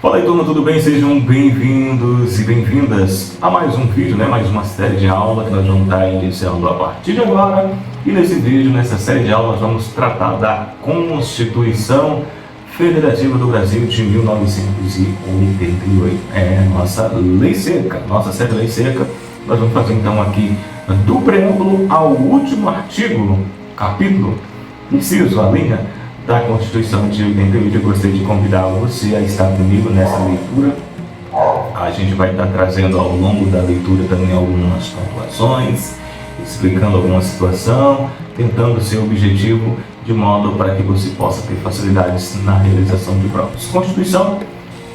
Fala aí, turma, tudo bem? Sejam bem-vindos e bem-vindas a mais um vídeo, mais uma série de aula que nós vamos estar iniciando a partir de agora. E nesse vídeo, nessa série de aulas, vamos tratar da Constituição Federativa do Brasil de 1988. Nossa lei seca, nossa série Lei Seca. Nós vamos fazer então aqui do preâmbulo ao último artigo, capítulo, inciso, a linha da Constituição de 88. Eu gostaria de convidar você a estar comigo nessa leitura. A gente vai estar trazendo ao longo da leitura também algumas pontuações, explicando alguma situação, tentando ser objetivo de modo para que você possa ter facilidades na realização de provas. Constituição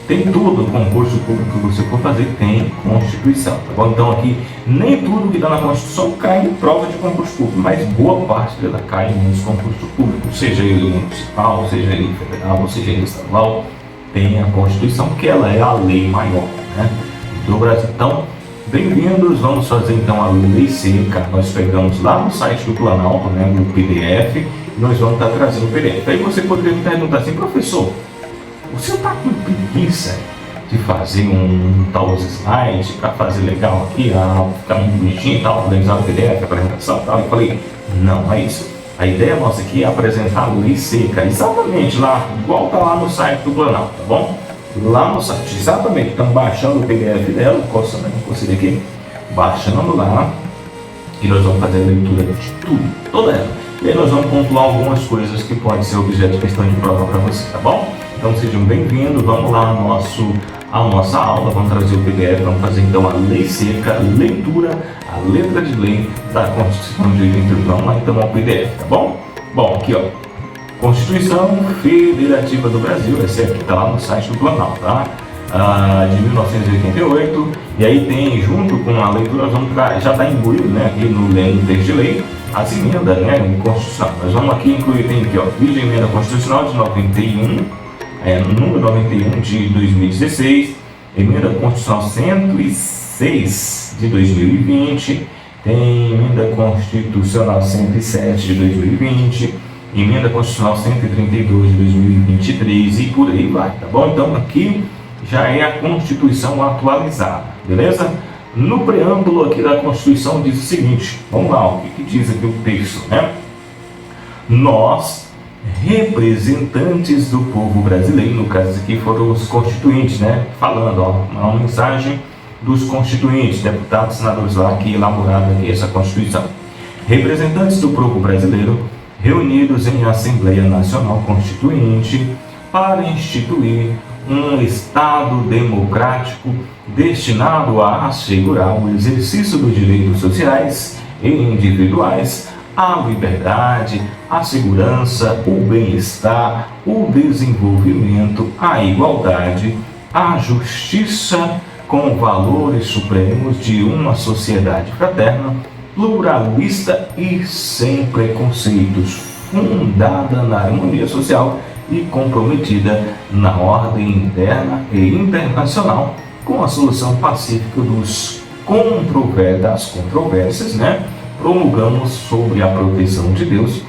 tem tudo, concurso público que você for fazer tem Constituição, tá bom? Então aqui, nem tudo que está na Constituição cai em prova de concurso público, mas boa parte dela cai nos concursos públicos, seja ele municipal, seja ele federal, seja ele estadual, tem a Constituição, que ela é a lei maior, do Brasil. Então, bem-vindos, vamos fazer então a Lei Seca. Nós pegamos lá no site do Planalto, no PDF, e nós vamos estar trazendo o PDF. Aí você poderia me perguntar assim, professor, você está com preguiça de fazer um tal slide para fazer legal aqui, ficar um bonitinho e tal, organizar o PDF, a apresentação e tal? Eu falei, não, é isso. A ideia nossa aqui é apresentar a Lei Seca, exatamente lá, igual está lá no site do Planalto, tá bom? Lá no site, exatamente, estamos baixando o PDF dela, coçando aqui, baixando lá, e nós vamos fazer a leitura de tudo, toda ela. E aí nós vamos pontuar algumas coisas que podem ser objeto de questão de prova para você, tá bom? Então sejam bem-vindos, vamos lá à nossa aula, vamos trazer o PDF, vamos fazer então a Lei Seca, leitura, a letra de lei da Constituição de 88. Vamos lá então ao PDF, tá bom? Bom, aqui ó, Constituição Federativa do Brasil, esse aqui está lá no site do Planalto, tá? De 1988, e aí tem, junto com a leitura, nós vamos já está imbuído, aqui no texto de lei, as emendas, em Constituição. Nós vamos aqui incluir, tem aqui ó, vídeo emenda constitucional de 91, número 91 de 2016, emenda constitucional 106 de 2020, tem emenda constitucional 107 de 2020, emenda constitucional 132 de 2023 e por aí vai, tá bom? Então aqui já é a Constituição atualizada, beleza? No preâmbulo aqui da Constituição diz o seguinte, vamos lá, o que diz aqui o texto, Nós, representantes do povo brasileiro, no caso aqui foram os constituintes, falando, uma mensagem dos constituintes, deputados, senadores lá que elaboraram aqui essa Constituição. Representantes do povo brasileiro, reunidos em Assembleia Nacional Constituinte para instituir um Estado democrático destinado a assegurar o exercício dos direitos sociais e individuais, a liberdade, a segurança, o bem-estar, o desenvolvimento, a igualdade, a justiça com valores supremos de uma sociedade fraterna, pluralista e sem preconceitos, fundada na harmonia social e comprometida na ordem interna e internacional com a solução pacífica das controvérsias, promulgamos sobre a proteção de Deus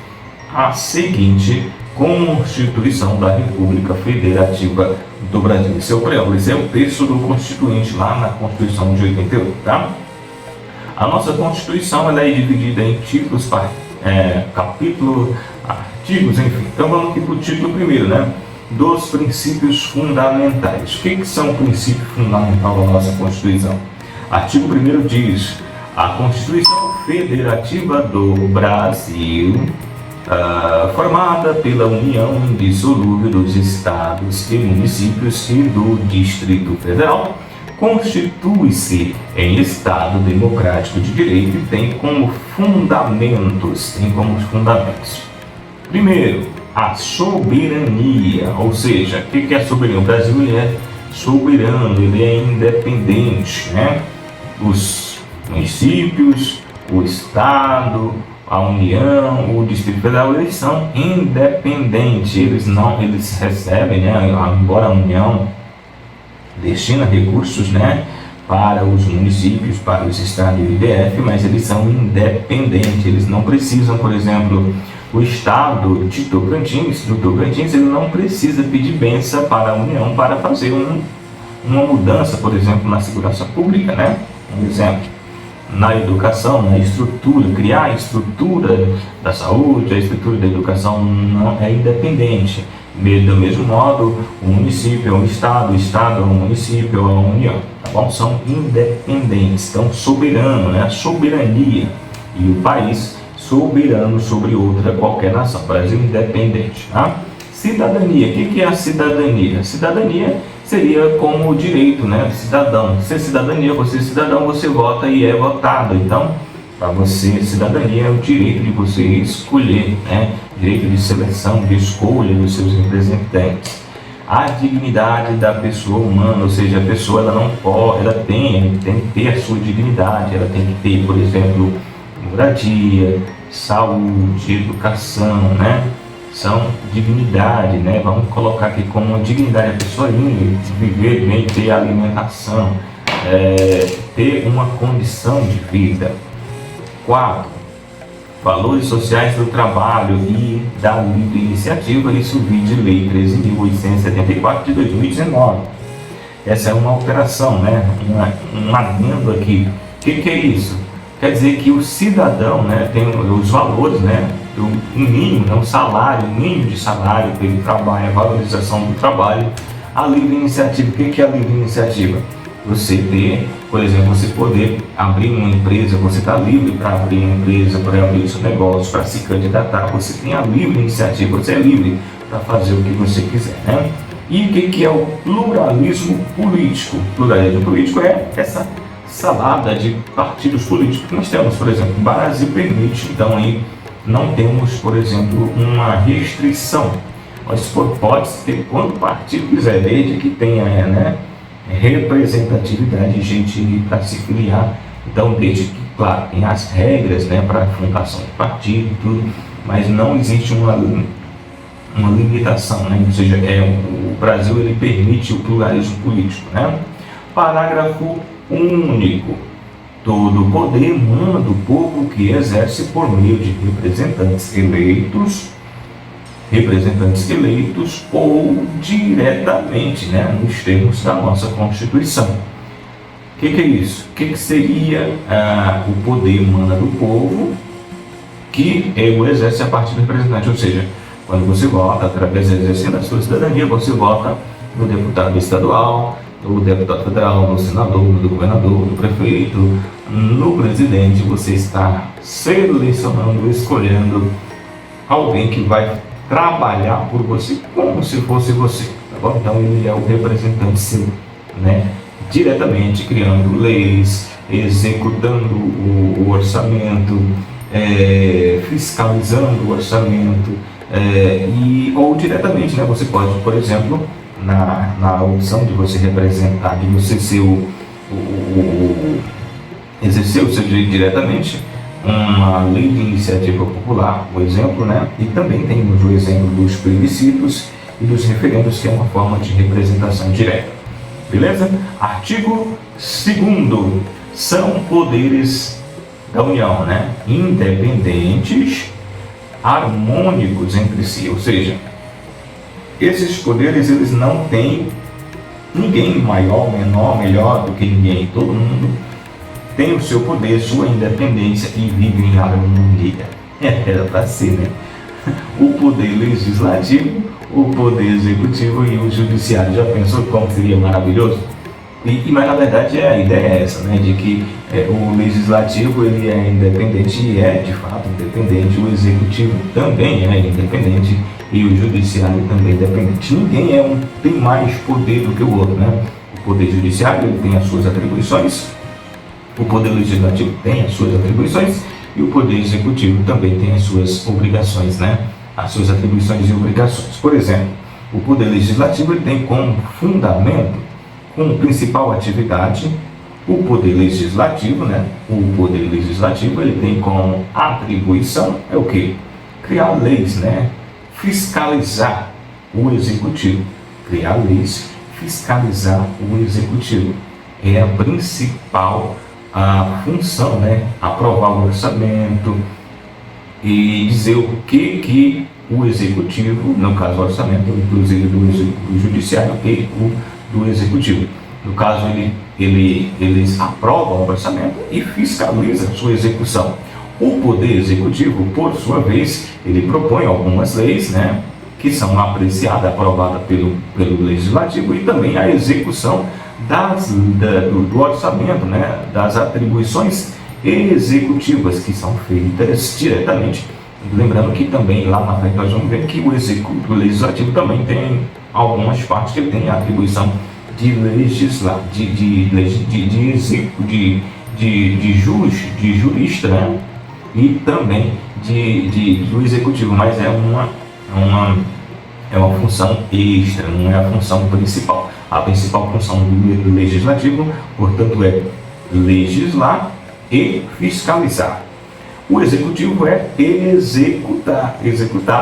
a seguinte Constituição da República Federativa do Brasil. Esse é o preâmbulo, esse é o texto do Constituinte lá na Constituição de 88, tá? A nossa Constituição ela é dividida em títulos, capítulos, artigos, enfim. Então vamos aqui para o título primeiro, dos princípios fundamentais. O que são princípios fundamentais da nossa Constituição? Artigo 1º diz: a Constituição Federativa do Brasil, formada pela união indissolúvel dos estados e municípios e do Distrito Federal, constitui-se em Estado democrático de direito e tem como fundamentos. Primeiro, a soberania, ou seja, o que é soberania? O Brasil ele é soberano, ele é independente, Os municípios, o Estado, a União, o Distrito Federal, eles são independentes, eles recebem, embora a União destina recursos, para os municípios, para os estados e o IDF, mas eles são independentes, eles não precisam, por exemplo, O Estado de Tocantins, ele não precisa pedir bênção para a União para fazer uma mudança, por exemplo, na segurança pública, né? Um exemplo, na educação, na estrutura, criar a estrutura da saúde, a estrutura da educação não é independente. Do mesmo modo, o município é um Estado, o Estado é um município, é uma União, tá bom? São independentes, então soberano, né? A soberania, e o país soberano sobre outra qualquer nação. Brasil independente, tá? Cidadania, o que é a cidadania? Cidadania seria como o direito, né? Cidadão. Se é cidadania, você é cidadão, você vota e é votado. Então, para você, cidadania é o direito de você escolher, né? Direito de seleção, de escolha dos seus representantes. A dignidade da pessoa humana, ou seja, a pessoa ela não pode, ela tem que ter a sua dignidade, ela tem que ter, por exemplo, moradia, saúde, educação, né? São dignidade, né? Vamos colocar aqui como uma dignidade a pessoa viver bem, ter alimentação, ter uma condição de vida. 4. Valores sociais do trabalho e da livre iniciativa, isso vide Lei 13.874 de 2019. Essa é uma alteração, né? Um adendo aqui. O que é isso? Quer dizer que o cidadão, né, tem os valores, né, o mínimo, né, o salário, o mínimo de salário que ele trabalha, a valorização do trabalho, a livre iniciativa. O que é a livre iniciativa? Você ter, por exemplo, você poder abrir uma empresa, você está livre para abrir uma empresa, para abrir o seu negócio, para se candidatar, você tem a livre iniciativa, você é livre para fazer o que você quiser, né? E o que é o pluralismo político? O pluralismo político é essa salada de partidos políticos que nós temos, por exemplo, o Brasil permite, então aí não temos, por exemplo, uma restrição, mas pode ter quanto partido quiser, desde que tenha, né, representatividade de gente para se filiar, então desde que, claro, tem as regras, né, para a fundação do partido e tudo, mas não existe uma limitação, né, ou seja, o Brasil ele permite o pluralismo político, né? Parágrafo único. Todo poder emana do povo que exerce por meio de representantes eleitos ou diretamente, né, nos termos da nossa Constituição. O que é isso? O que seria o poder emana do povo que o exerce a partir do representante? Ou seja, quando você vota, através da exercência da sua cidadania, você vota no deputado estadual, no deputado federal, no senador, no governador, no prefeito, no presidente. Você está selecionando, escolhendo alguém que vai trabalhar por você como se fosse você, tá bom? Então ele é o representante seu, né? Diretamente criando leis, executando o orçamento, fiscalizando o orçamento, ou diretamente, né? Você pode, por exemplo, na opção de você representar, de você ser exercer o seu direito diretamente, uma lei de iniciativa popular, por exemplo, né? E também temos o exemplo dos plebiscitos e dos referendos, que é uma forma de representação direta. Beleza? Artigo 2º. São poderes da União, né? Independentes, harmônicos entre si, ou seja, esses poderes eles não têm ninguém maior, menor, melhor do que ninguém. Todo mundo tem o seu poder, sua independência e vive em harmonia. Era para ser, né? O poder legislativo, o poder executivo e o judiciário. Já pensou como seria maravilhoso? Mas na verdade a ideia é essa, né? De que o legislativo ele é independente e é de fato independente, o executivo também é independente e o judiciário também é independente. Ninguém tem mais poder do que o outro, né? O poder judiciário ele tem as suas atribuições, o poder legislativo tem as suas atribuições e o poder executivo também tem as suas obrigações, né? As suas atribuições e obrigações. Por exemplo, o poder legislativo ele tem como fundamento, como principal atividade, o poder legislativo, né? O poder legislativo ele tem como atribuição o quê? Criar leis, né? Fiscalizar o executivo, criar leis, fiscalizar o executivo. É a principal função, né? Aprovar o orçamento, e dizer o que o executivo, no caso o orçamento, inclusive do judiciário, e o do executivo. No caso, eles aprovam o orçamento e fiscalizam a sua execução. O Poder Executivo, por sua vez, ele propõe algumas leis, né, que são apreciadas, aprovadas pelo Legislativo, e também a execução do orçamento, né, das atribuições executivas que são feitas diretamente. Lembrando que também lá na frente nós vamos ver que o Legislativo também tem algumas partes que ele tem a atribuição de legislar, de jurista, né? E também do executivo, mas é uma função extra, não é a função principal. A principal função do legislativo, portanto, é legislar e fiscalizar. O executivo é executar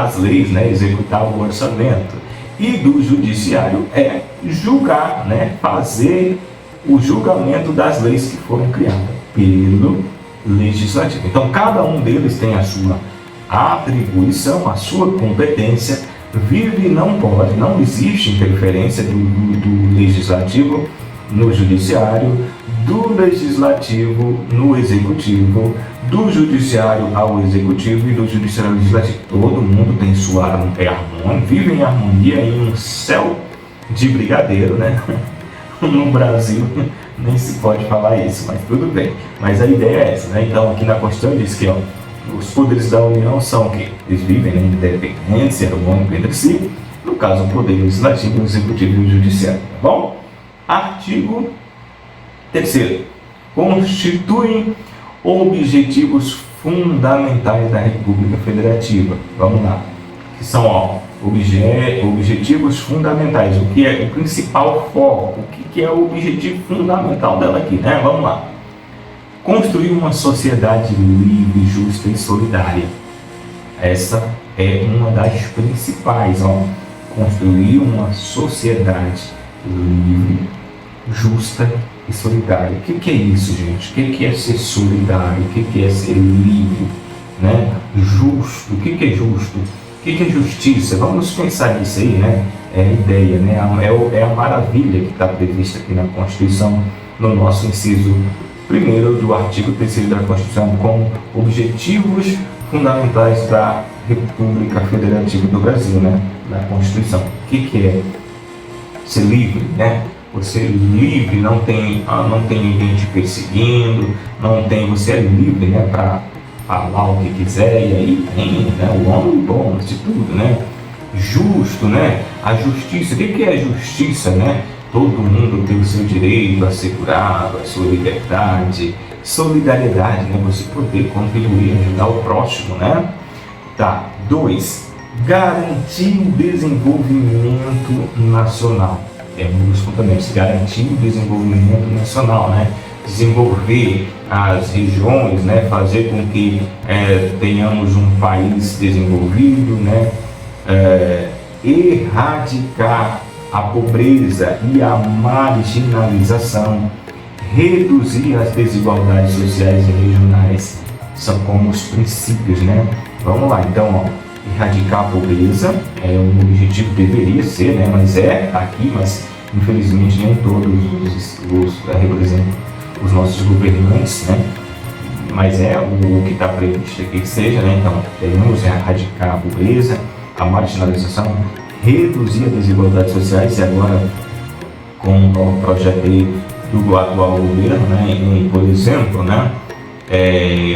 as leis, né? Executar o orçamento. E do judiciário é julgar, né? Fazer o julgamento das leis que foram criadas pelo legislativo. Então, cada um deles tem a sua atribuição, a sua competência, vive e não pode, não existe interferência do legislativo no judiciário, do legislativo no executivo, do judiciário ao executivo e do judiciário ao legislativo. Todo mundo tem sua harmonia, vive em harmonia em um céu de brigadeiro, né? No Brasil nem se pode falar isso, mas tudo bem. Mas a ideia é essa, né? Então aqui na Constituição diz que os poderes da União são que eles vivem em independência, harmônico entre si. No caso, o poder legislativo, o executivo e o judiciário. Tá bom? Artigo 3º. Constituem objetivos fundamentais da República Federativa. Vamos lá. Que são objetivos fundamentais. O que é o principal foco? O que é o objetivo fundamental dela aqui, né? Vamos lá. Construir uma sociedade livre, justa e solidária. Essa é uma das principais. Construir uma sociedade livre, justa e solidária. O que é isso, gente? O que é ser solidário? O que é ser livre? Né? Justo. O que é justo? O que é justiça? Vamos pensar nisso aí, né? É a ideia, né? É a maravilha que está prevista aqui na Constituição, no nosso inciso 1º do artigo 3º da Constituição, com objetivos fundamentais da República Federativa do Brasil, né? Da Constituição. O que é ser livre, né? Você é livre, não tem ninguém te perseguindo, você é livre, né, para falar o que quiser, e aí tem, né, o homem bom de tudo, né? Justo, né? A justiça, o que é justiça, né? Todo mundo tem o seu direito assegurado, a sua liberdade, solidariedade, né? Você poder contribuir, ajudar o próximo, né? Tá. 2. Garantir o desenvolvimento nacional. É um dos fundamentos, garantir o desenvolvimento nacional, né? Desenvolver as regiões, né? Fazer com que tenhamos um país desenvolvido, né? Erradicar a pobreza e a marginalização, reduzir as desigualdades sociais e regionais, são como os princípios, né? Vamos lá, então, erradicar a pobreza é um objetivo, deveria ser, né? Mas aqui, mas infelizmente nem todos representam os nossos governantes, né? Mas é o que está previsto aqui que seja, né? Então, devemos erradicar a pobreza, a marginalização, reduzir as desigualdades sociais, e agora com o projeto aí do atual governo, né? Por exemplo, né?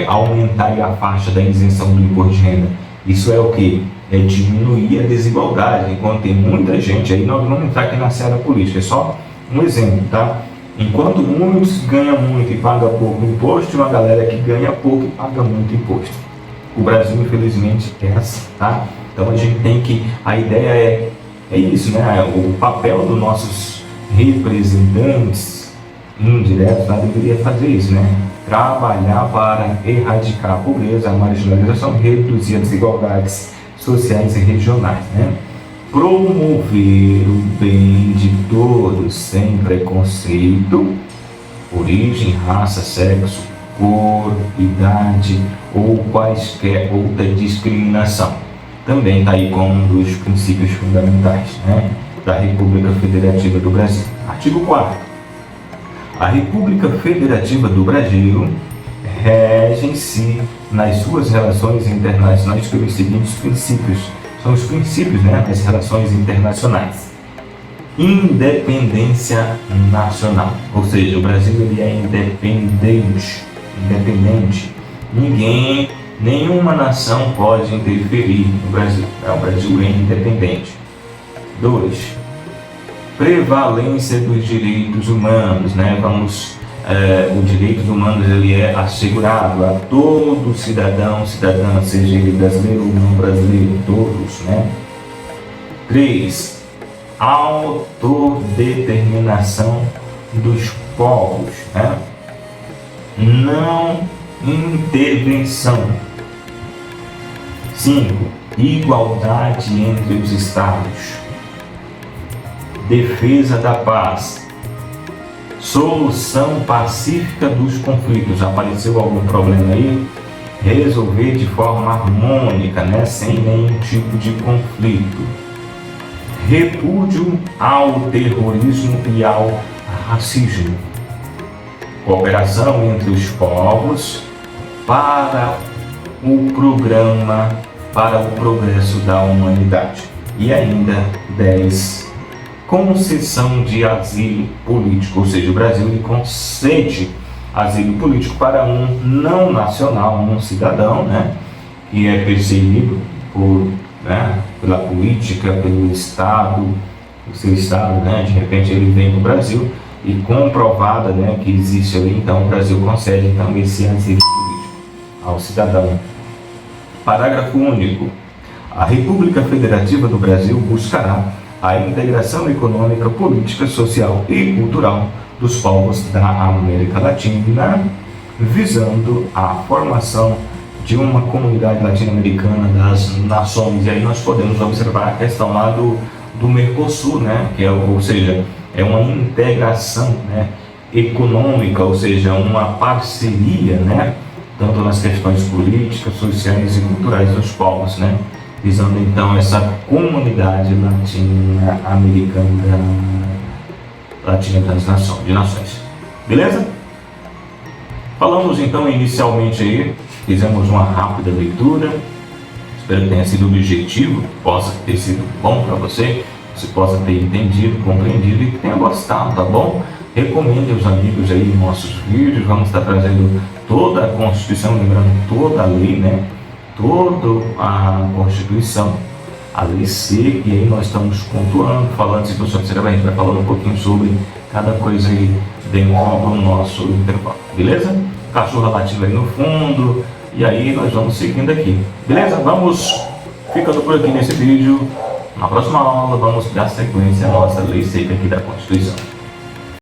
Aumentar a faixa da isenção do imposto de renda. Isso é o que? É diminuir a desigualdade. Enquanto tem muita gente aí, nós vamos entrar aqui na seara política, é só um exemplo, tá? Enquanto muitos ganham muito e pagam pouco imposto, uma galera que ganha pouco e paga muito imposto. O Brasil, infelizmente, é assim, tá? Então a gente tem que, a ideia é isso, né? O papel dos nossos representantes indiretos lá deveria fazer isso, né? Trabalhar para erradicar a pobreza, a marginalização, reduzir as desigualdades sociais e regionais, né? Promover o bem de todos sem preconceito, origem, raça, sexo, cor, idade ou quaisquer outra discriminação. Também está aí como um dos princípios fundamentais, né, da República Federativa do Brasil. Artigo 4º. A República Federativa do Brasil rege-se nas suas relações internacionais pelos seguintes princípios. São os princípios, né, das relações internacionais. Independência nacional, ou seja, o Brasil ele é independente. Nenhuma nação pode interferir no Brasil. O Brasil é independente. 2. Prevalência dos direitos humanos, né? Os direitos humanos ele é assegurado a todo cidadão, cidadã, seja ele brasileiro ou não brasileiro, todos, né? 3. Autodeterminação dos povos, né? Não intervenção. 5. Igualdade entre os estados. Defesa da paz. Solução pacífica dos conflitos. Apareceu algum problema aí? Resolver de forma harmônica, né? Sem nenhum tipo de conflito. Repúdio ao terrorismo e ao racismo. Cooperação entre os povos para o progresso da humanidade. E ainda 10. Concessão de asilo político, ou seja, o Brasil ele concede asilo político para um não nacional, um cidadão, né, que é perseguido pela política, pelo Estado, o seu Estado, né, de repente ele vem para o Brasil e comprovada, né, que existe ali, então o Brasil concede então esse asilo político ao cidadão. Parágrafo único. A República Federativa do Brasil buscará a integração econômica, política, social e cultural dos povos da América Latina, visando a formação de uma comunidade latino-americana das nações. E aí nós podemos observar a questão lá do Mercosul, né, que ou seja, é uma integração, né, econômica, ou seja, uma parceria, né, tanto nas questões políticas, sociais e culturais dos povos, né, visando então essa comunidade latino-americana das nações. Beleza? Falamos então inicialmente aí, fizemos uma rápida leitura, espero que tenha sido objetivo, possa ter sido bom para você possa ter entendido, compreendido e que tenha gostado, tá bom? Recomende aos amigos aí nossos vídeos, vamos estar trazendo toda a Constituição, lembrando toda a lei, né? Toda a Constituição, a lei seca, e aí nós estamos pontuando, falando situações cerebrais, a gente vai falando um pouquinho sobre cada coisa aí dentro do nosso intervalo, beleza? Cachorro latindo aí no fundo, e aí nós vamos seguindo aqui, beleza? Vamos ficando por aqui nesse vídeo. Na próxima aula vamos dar sequência à nossa lei seca aqui da Constituição.